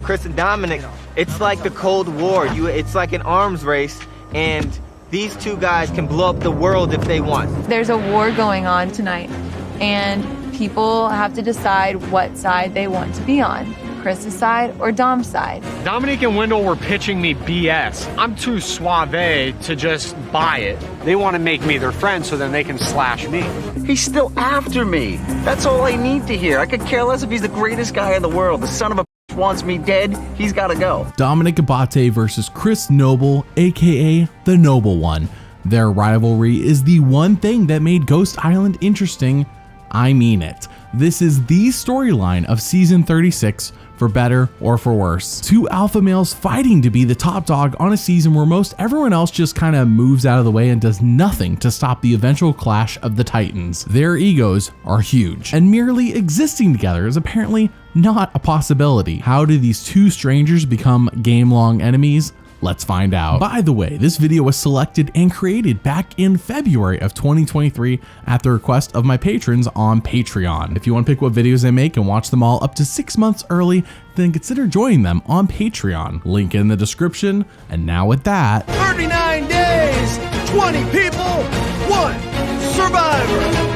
Chris and Domenick, it's like the Cold War. It's like an arms race, and these two guys can blow up the world if they want. There's a war going on tonight, and people have to decide what side they want to be on. Chris's side or Dom's side. Domenick and Wendell were pitching me BS. I'm too suave to just buy it. They want to make me their friend so then they can slash me. He's still after me. That's all I need to hear. I could care less if he's the greatest guy in the world. The son of a wants me dead. He's got to go. Domenick Abbate versus Chris Noble, aka the Noble One. Their rivalry is the one thing that made Ghost Island interesting. I mean it. This is the storyline of season 36, for better or for worse. Two alpha males fighting to be the top dog on a season where most everyone else just kind of moves out of the way and does nothing to stop the eventual clash of the titans. Their egos are huge, and merely existing together is apparently not a possibility. How do these two strangers become game-long enemies? Let's find out. By the way, this video was selected and created back in February of 2023 at the request of my patrons on Patreon. If you want to pick what videos I make and watch them all up to 6 months early, then consider joining them on Patreon. Link in the description. And now with that, 39 days, 20 people, 1 survivor.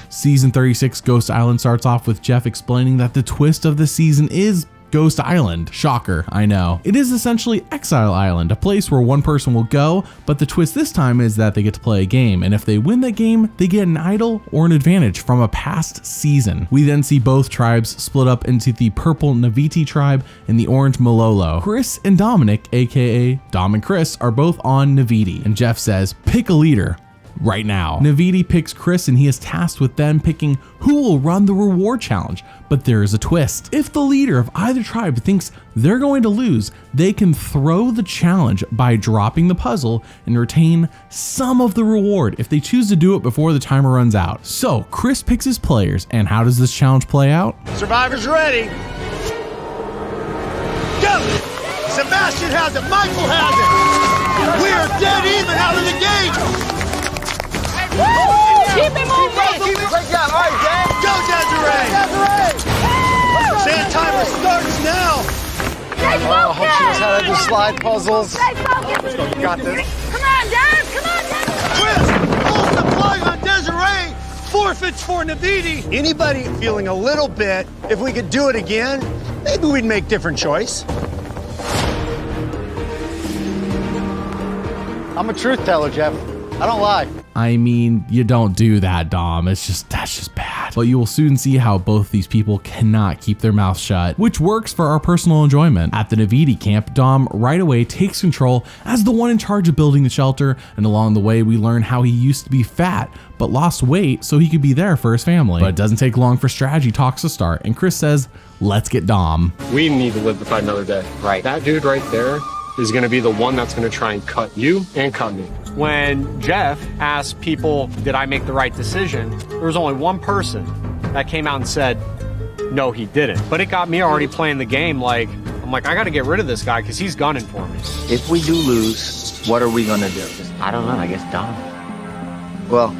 Season 36 Ghost Island starts off with Jeff explaining that the twist of the season is Ghost Island. Shocker, I know. It is essentially Exile Island, a place where one person will go, but the twist this time is that they get to play a game, and if they win that game, they get an idol or an advantage from a past season. We then see both tribes split up into the purple Naviti tribe and the orange Malolo. Chris and Domenick, aka Dom and Chris, are both on Naviti, and Jeff says, pick a leader. Right now. Naviti picks Chris and he is tasked with them picking who will run the reward challenge, but there is a twist. If the leader of either tribe thinks they're going to lose, they can throw the challenge by dropping the puzzle and retain some of the reward if they choose to do it before the timer runs out. So Chris picks his players, and how does this challenge play out? Survivors ready. Go! Sebastian has it, Michael has it. We are dead even out of the gate. Woo! Keep it moving! Great job. All right, Dan. Go, Desiree! Sand timer starts now. I hope she knows how to do slide puzzles. Let's go. You got this. Come on, Dad! Come on, Dad! Chris, pulls the plug on Desiree. Forfeits for Naviti. Anybody feeling a little bit, if we could do it again, maybe we'd make different choice. I'm a truth teller, Jeff. I don't lie. I mean, you don't do that, Dom. That's just bad. But you will soon see how both these people cannot keep their mouths shut, which works for our personal enjoyment. At the Naviti camp, Dom right away takes control as the one in charge of building the shelter, and along the way we learn how he used to be fat, but lost weight so he could be there for his family. But it doesn't take long for strategy talks to start, and Chris says, let's get Dom. We need to live to fight another day. Right. That dude right there is going to be the one that's going to try and cut you and cut me. When Jeff asked people, did I make the right decision? There was only one person that came out and said, no, he didn't. But it got me already playing the game like, I'm like, I got to get rid of this guy because he's gunning for me. If we do lose, what are we gonna do? I don't know, I guess Dom. Well,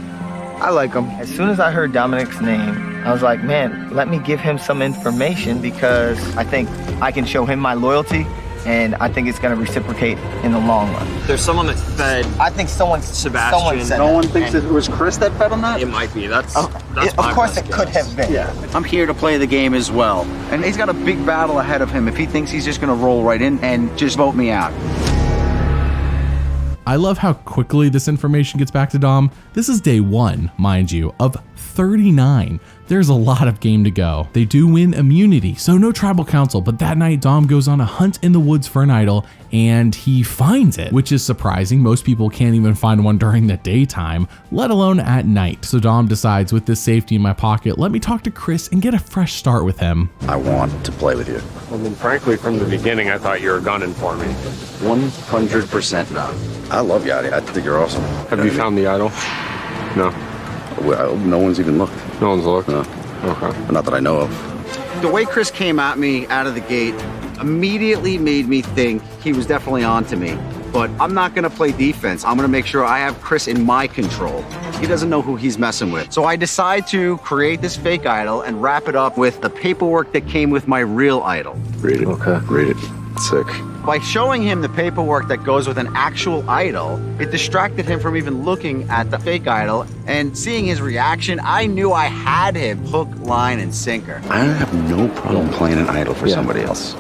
I like him. As soon as I heard Domenick's name, I was like, man, let me give him some information because I think I can show him my loyalty. And I think it's going to reciprocate in the long run. There's someone that fed. I think someone said No one thinks it was Chris that fed on that? It might be. That's of course it could have been. Yeah. I'm here to play the game as well. And he's got a big battle ahead of him if he thinks he's just going to roll right in and just vote me out. I love how quickly this information gets back to Dom. This is day 1, mind you, of 39. There's a lot of game to go. They do win immunity, so no tribal council, but that night Dom goes on a hunt in the woods for an idol and he finds it, which is surprising. Most people can't even find one during the daytime, let alone at night. So Dom decides, with this safety in my pocket, let me talk to Chris and get a fresh start with him. I want to play with you. Well, then frankly, from the beginning, I thought you were gunning for me. 100% no. I love you, I think you're awesome. Have you found the idol? No. Well, no one's even looked. No one's looked? No. Okay. Not that I know of. The way Chris came at me out of the gate immediately made me think he was definitely on to me. but I'm not gonna play defense. I'm gonna make sure I have Chris in my control. He doesn't know who he's messing with. So I decide to create this fake idol and wrap it up with the paperwork that came with my real idol. Read it. Okay. Read it. Sick. By showing him the paperwork that goes with an actual idol, it distracted him from even looking at the fake idol, and seeing his reaction, I knew I had him hook, line, and sinker. I have no problem playing an idol for somebody else.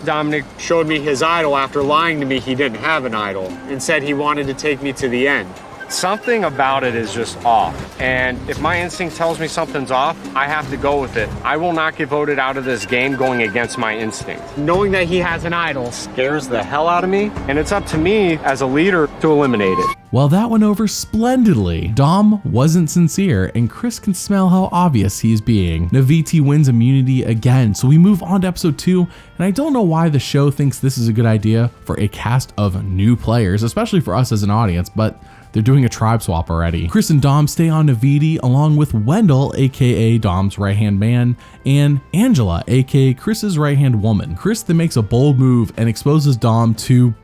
Domenick showed me his idol after lying to me he didn't have an idol and said he wanted to take me to the end. Something about it is just off. And if my instinct tells me something's off, I have to go with it. I will not get voted out of this game going against my instinct. Knowing that he has an idol scares the hell out of me, and it's up to me as a leader to eliminate it. Well, that went over splendidly. Dom wasn't sincere, and Chris can smell how obvious he is being. Naviti wins immunity again, so we move on to episode 2, and I don't know why the show thinks this is a good idea for a cast of new players, especially for us as an audience, but they're doing a tribe swap already. Chris and Dom stay on Naviti along with Wendell, aka Dom's right-hand man, and Angela, aka Chris's right-hand woman. Chris then makes a bold move and exposes Dom to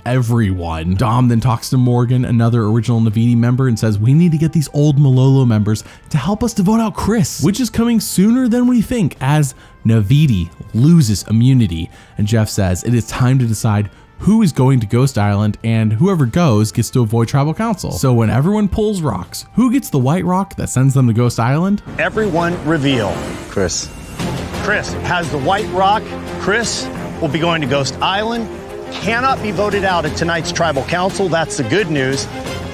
everyone. Dom then talks to Morgan, another original Naviti member, and says we need to get these old Malolo members to help us to vote out Chris, which is coming sooner than we think as Naviti loses immunity. And Jeff says it is time to decide who is going to Ghost Island, and whoever goes gets to avoid tribal council. So when everyone pulls rocks, who gets the white rock that sends them to Ghost Island? Everyone reveal. Chris. Chris has the white rock. Chris will be going to Ghost Island. Cannot be voted out at tonight's tribal council. That's the good news.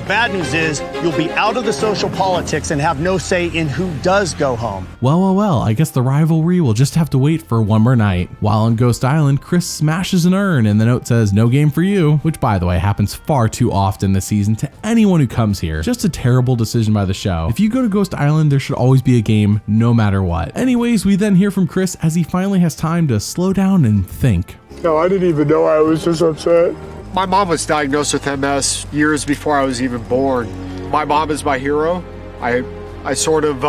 Bad news is you'll be out of the social politics and have no say in who does go home. Well, I guess the rivalry will just have to wait for one more night. While on Ghost Island, Chris smashes an urn and the note says, "No game for you," which by the way happens far too often this season to anyone who comes here. Just a terrible decision by the show. If you go to Ghost Island, there should always be a game no matter what. Anyways, we then hear from Chris as he finally has time to slow down and think. No, I didn't even know I was this upset. My mom was diagnosed with MS years before I was even born. My mom is my hero. I sort of,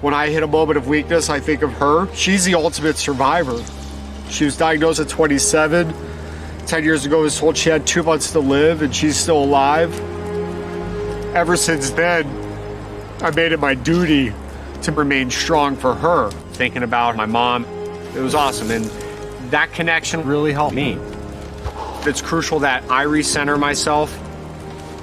when I hit a moment of weakness, I think of her. She's the ultimate survivor. She was diagnosed at 27. 10 years ago, I was told she had 2 months to live, and she's still alive. Ever since then, I made it my duty to remain strong for her. Thinking about my mom, it was awesome, and that connection really helped me. It's crucial that I recenter myself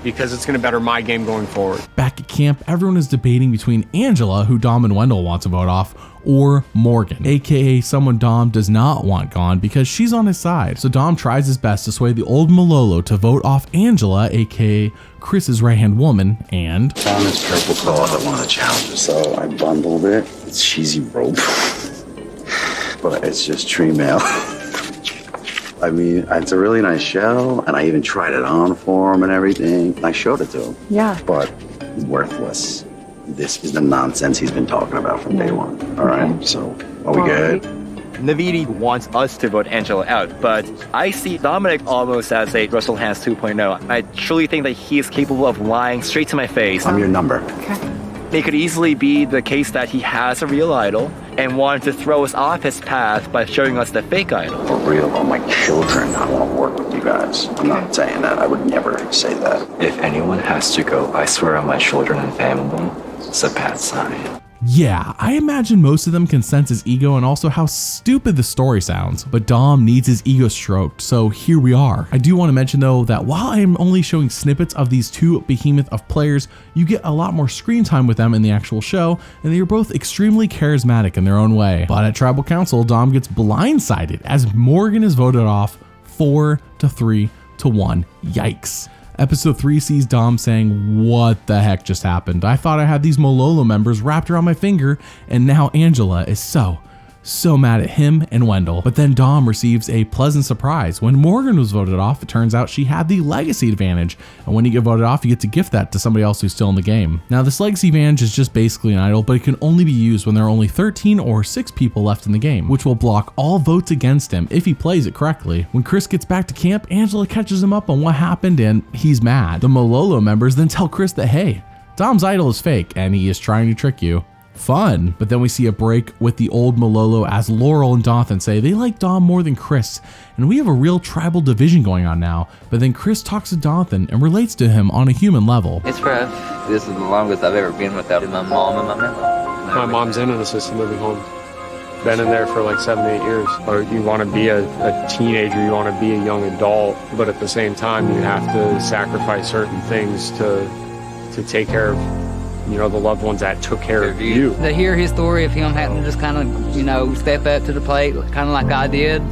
because it's going to better my game going forward. Back at camp, everyone is debating between Angela, who Dom and Wendell want to vote off, or Morgan, aka someone Dom does not want gone because she's on his side. So Dom tries his best to sway the old Malolo to vote off Angela, aka Chris's right-hand woman, and Found this purple cloth at one of the challenges, so I bundled it. It's cheesy rope, but it's just tree mail. I mean, it's a really nice shell, and I even tried it on for him and everything. I showed it to him. Yeah. But worthless. This is the nonsense he's been talking about from day one. All right, so are we good? Naviti wants us to vote Angela out, but I see Domenick almost as a Russell Hantz 2.0. I truly think that he is capable of lying straight to my face. I'm your number. It could easily be the case that he has a real idol and wanted to throw us off his path by showing us the fake idol. For real, all my children, I want to work with you guys. I'm not saying that. I would never say that. If anyone has to go, I swear on my children and family, it's a bad sign. yeah, I imagine most of them can sense his ego and also how stupid the story sounds, but Dom needs his ego stroked, so here we are. I do want to mention though that while I am only showing snippets of these two behemoth of players, you get a lot more screen time with them in the actual show, and they are both extremely charismatic in their own way. But at Tribal Council, Dom gets blindsided as Morgan is voted off 4-3-1. Yikes. Episode 3 sees Dom saying, "What the heck just happened? I thought I had these Malolo members wrapped around my finger, and now Angela is so mad at him and Wendell." But then Dom receives a pleasant surprise. When Morgan was voted off, it turns out she had the legacy advantage, and when you get voted off, you get to gift that to somebody else who's still in the game. Now, this legacy advantage is just basically an idol, but it can only be used when there are only 13 or 6 people left in the game, which will block all votes against him if he plays it correctly. When Chris gets back to camp, Angela catches him up on what happened, and he's mad. The Malolo members then tell Chris that, hey, Dom's idol is fake, and he is trying to trick you. Fun. But then we see a break with the old Malolo as Laurel and Dothan say they like Dom more than Chris, and we have a real tribal division going on now. But then Chris talks to Dothan and relates to him on a human level. It's rough. This is the longest I've ever been without my mom and my mom. My mom's in an assisted living home. Been in there for like 7-8 years. Or you want to be a teenager, you want to be a young adult, but at the same time you have to sacrifice certain things to take care of, you know, the loved ones that took care of you. To hear his story of him having to just kind of, you know, step up to the plate, kind of like I did,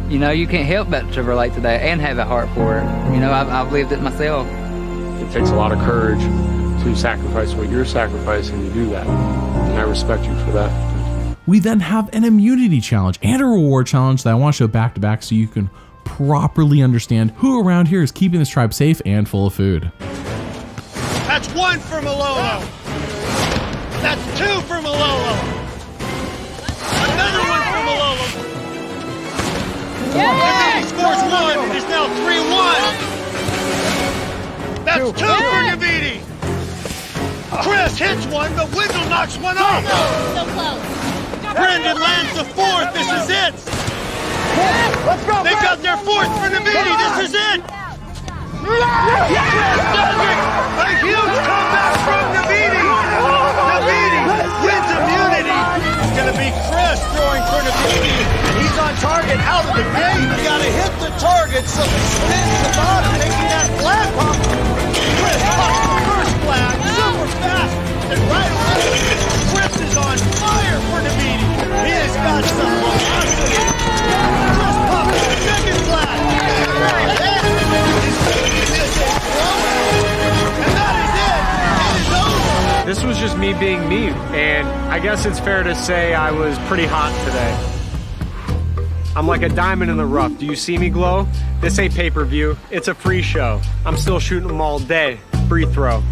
you know, you can't help but to relate to that and have a heart for it. You know, I've lived it myself. It takes a lot of courage to sacrifice what you're sacrificing to do that, and I respect you for that. We then have an immunity challenge and a reward challenge that I want to show back to back so you can properly understand who around here is keeping this tribe safe and full of food. That's 1 for Malolo. That's 2 for Malolo. Another 1 for Malolo. Navidi scores 1. It is now 3-1. That's 2 for Navidi. Chris hits 1, but Wendell knocks 1 off. So close. Brendan lands the 4th. This is it. Let's go. They got their 4th for Navidi. This is it. Chris does it! A huge comeback from Navidi! Navidi wins immunity! It's gonna be Chris throwing for Navidi. He's on target out of the gate. You gotta hit the target so he spins the bottom, making that flag pop. Chris pops the first flag, super fast, and right away, Chris is on fire for Navidi. He has got some velocity. Chris pops the second flag. This was just me being me, and I guess it's fair to say I was pretty hot today. I'm like a diamond in the rough. Do you see me glow? This ain't pay-per-view. It's a free show. I'm still shooting them all day. Free throw.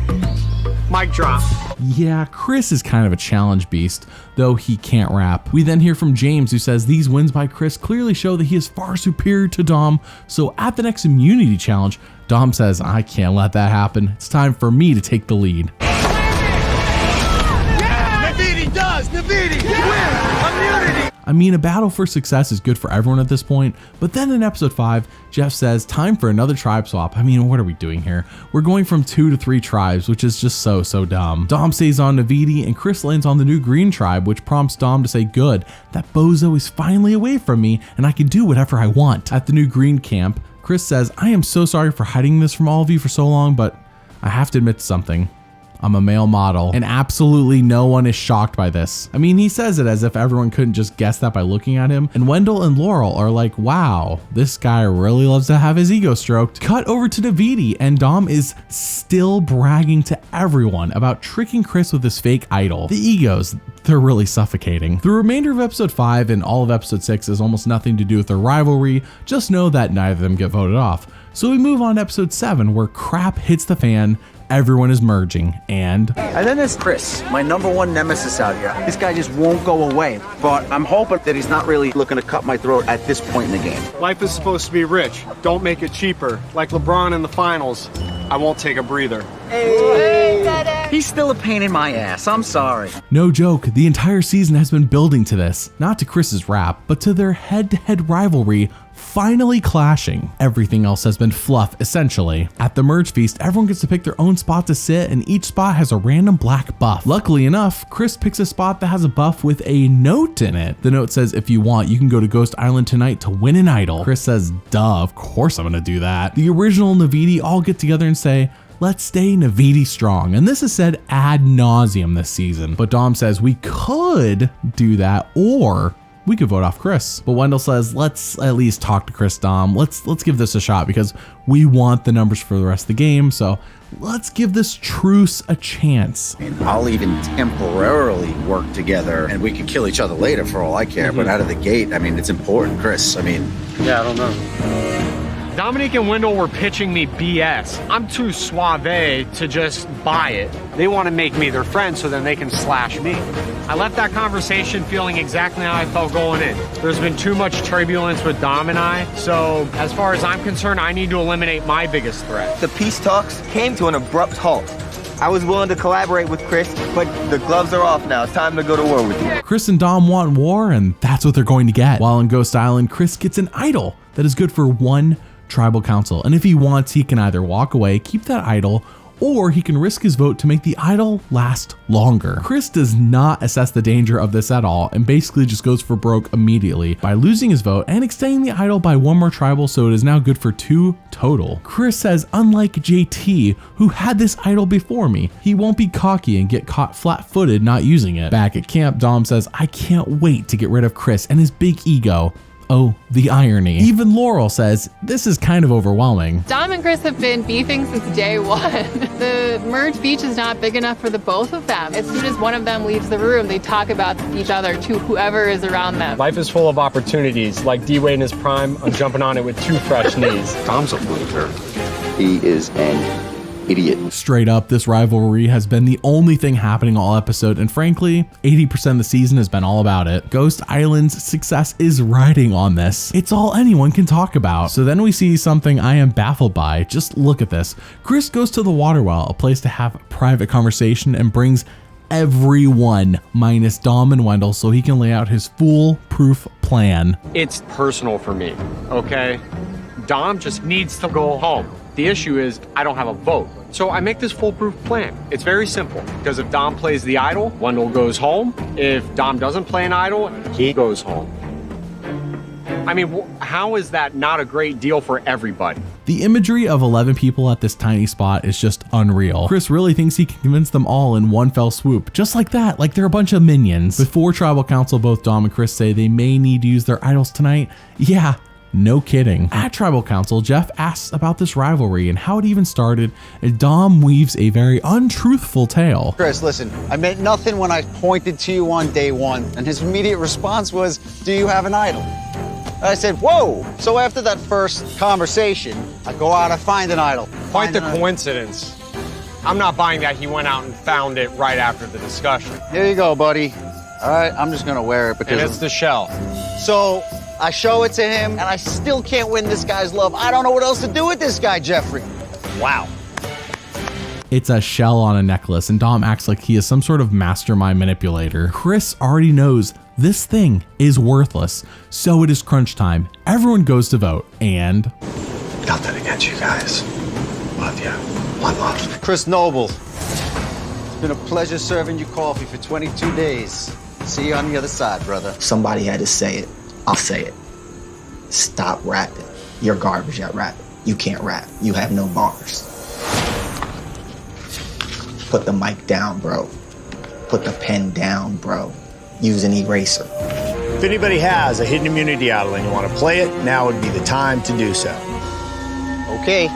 Mic drop. Yeah, Chris is kind of a challenge beast, though he can't rap. We then hear from James, who says these wins by Chris clearly show that he is far superior to Dom, so at the next immunity challenge, Dom says, I can't let that happen. It's time for me to take the lead. Navidi does! Navidi wins immunity! I mean, a battle for success is good for everyone at this point, but then in episode 5, Jeff says, time for another tribe swap. I mean, what are we doing here? We're going from 2 to 3 tribes, which is just so dumb. Dom stays on Navidi, and Chris lands on the new green tribe, which prompts Dom to say, good, that bozo is finally away from me, and I can do whatever I want. At the new green camp, Chris says, I am so sorry for hiding this from all of you for so long, but I have to admit something. I'm a male model, and absolutely no one is shocked by this. I mean, he says it as if everyone couldn't just guess that by looking at him, and Wendell and Laurel are like, wow, this guy really loves to have his ego stroked. Cut over to Navidi, and Dom is still bragging to everyone about tricking Chris with his fake idol. The egos, they're really suffocating. The remainder of episode 5 and all of episode 6 has almost nothing to do with their rivalry, just know that neither of them get voted off. So we move on to episode 7, where crap hits the fan. Everyone is merging, and then there's Chris, my #1 nemesis out here. This guy just won't go away, but I'm hoping that he's not really looking to cut my throat at this point in the game. Life is supposed to be rich. Don't make it cheaper. Like LeBron in the finals, I won't take a breather. He's still a pain in my ass, I'm sorry. No joke, the entire season has been building to this, not to Chris's rap, but to their head-to-head rivalry finally clashing. Everything else has been fluff, essentially. At the merge feast, everyone gets to pick their own spot to sit, and each spot has a random black buff. Luckily enough, Chris picks a spot that has a buff with a note in it. The note says, if you want, you can go to Ghost Island tonight to win an idol. Chris says, duh, of course I'm gonna do that. The original Navidi all get together and say, let's stay Navidi strong. And this is said ad nauseum this season. But Dom says we could do that, or we could vote off Chris. But Wendell says, let's at least talk to Chris, Dom. Let's give this a shot because we want the numbers for the rest of the game. So let's give this truce a chance. I mean, I'll even temporarily work together and we could kill each other later for all I care. But out of the gate, I mean, it's important, Chris. I mean, yeah, I don't know. Domenick and Wendell were pitching me BS. I'm too suave to just buy it. They want to make me their friend so then they can slash me. I left that conversation feeling exactly how I felt going in. There's been too much turbulence with Dom and I, so as far as I'm concerned, I need to eliminate my biggest threat. The peace talks came to an abrupt halt. I was willing to collaborate with Chris, but the gloves are off now. It's time to go to war with you. Chris and Dom want war, and that's what they're going to get. While in Ghost Island, Chris gets an idol that is good for one tribal council. And if he wants, he can either walk away, keep that idol, or he can risk his vote to make the idol last longer. Chris does not assess the danger of this at all and basically just goes for broke immediately by losing his vote and extending the idol by one more tribal, so it is now good for 2 total. Chris says, unlike JT, who had this idol before me, he won't be cocky and get caught flat-footed not using it. Back at camp, Dom says, I can't wait to get rid of Chris and his big ego. Oh, the irony. Even Laurel says, this is kind of overwhelming. Dom and Chris have been beefing since day one. The merged beach is not big enough for the both of them. As soon as one of them leaves the room, they talk about each other to whoever is around them. Life is full of opportunities. Like D-Wade in his prime, I'm jumping on it with 2 fresh knees. Dom's a loser. He is an idiot. Straight up, this rivalry has been the only thing happening all episode, and frankly, 80% of the season has been all about it. Ghost Island's success is riding on this. It's all anyone can talk about. So then we see something I am baffled by. Just look at this. Chris goes to the water well, a place to have private conversation, and brings everyone minus Dom and Wendell so he can lay out his foolproof plan. It's personal for me, okay? Dom just needs to go home. The issue is I don't have a vote. So I make this foolproof plan. It's very simple, because if Dom plays the idol, Wendell goes home. If Dom doesn't play an idol, he goes home. I mean, how is that not a great deal for everybody? The imagery of 11 people at this tiny spot is just unreal. Chris really thinks he can convince them all in one fell swoop, just like that, like they're a bunch of minions. Before Tribal Council, both Dom and Chris say they may need to use their idols tonight. Yeah, no kidding. At Tribal Council, Jeff asks about this rivalry and how it even started, and Dom weaves a very untruthful tale. Chris, listen, I meant nothing when I pointed to you on day one, and his immediate response was, do you have an idol? And I said, whoa. So after that first conversation, I go out, I find an idol. Quite the coincidence. I'm not buying that he went out and found it right after the discussion. Here you go, buddy. All right, I'm just gonna wear it because... And it's the shell. So I show it to him, and I still can't win this guy's love. I don't know what else to do with this guy, Jeffrey. Wow. It's a shell on a necklace, and Dom acts like he is some sort of mastermind manipulator. Chris already knows this thing is worthless, so it is crunch time. Everyone goes to vote, and... Nothing against you guys. Love you. One love. Chris Noble, it's been a pleasure serving you coffee for 22 days. See you on the other side, brother. Somebody had to say it. I'll say it. Stop rapping. You're garbage at rapping. You can't rap. You have no bars. Put the mic down, bro. Put the pen down, bro. Use an eraser. If anybody has a hidden immunity idol and you want to play it, now would be the time to do so. Okay,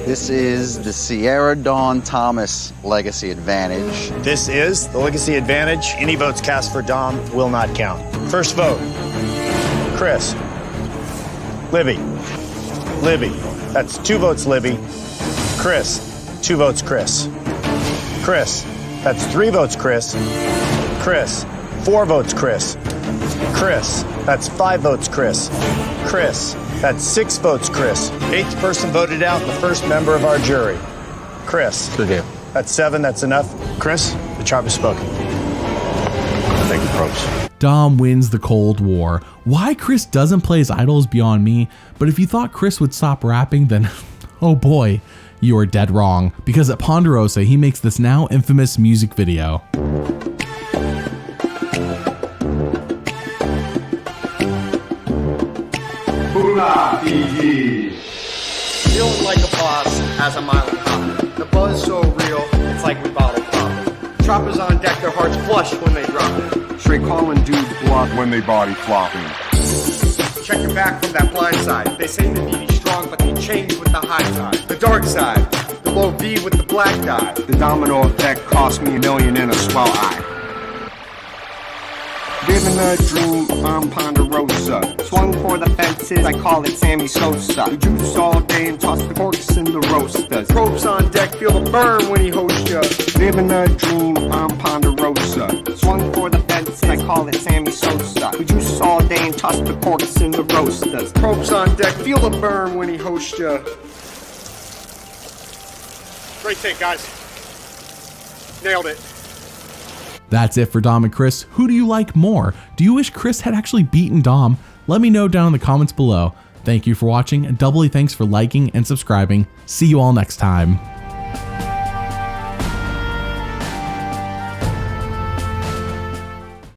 this is the Sierra Dawn Thomas Legacy Advantage. This is the Legacy Advantage. Any votes cast for Dom will not count. First vote, Chris. Libby. Libby. That's 2 votes, Libby. Chris. 2 votes, Chris. Chris. That's 3 votes, Chris. Chris. 4 votes, Chris. Chris. That's 5 votes, Chris. Chris. That's 6 votes, Chris. 8th person voted out, the first member of our jury. Chris. Good deal. That's 7, that's enough. Chris, the tribe has spoken. Thank you, Probst. Dom wins the Cold War. Why Chris doesn't play his idol is beyond me, but if you thought Chris would stop rapping, then oh boy, you are dead wrong, because at Ponderosa, he makes this now infamous music video. Feeling like a boss as I'm island hopping. The buzz so real, it's like we bottle popping. Choppers on deck, their hearts flush when they drop it. Straight calling dudes blunt when they body flopping. Check your back from that blind side. They say the beauty's strong, but they change with the high tide. The dark side, the low V with the black dye. The domino effect cost me $1 million in a swell eye. Living a dream on Ponderosa. Swung for the fences, I call it Sammy Sosa. The juice all day and toss the corks in the roasters. Probes on deck, feel the burn when he hosts ya. Living a dream on Ponderosa. Swung for the fences, I call it Sammy Sosa. The juice all day and toss the corks in the roasters. Probes on deck, feel the burn when he hosts ya. Great take, guys. Nailed it. That's it for Dom and Chris. Who do you like more? Do you wish Chris had actually beaten Dom? Let me know down in the comments below. Thank you for watching, and doubly thanks for liking and subscribing. See you all next time.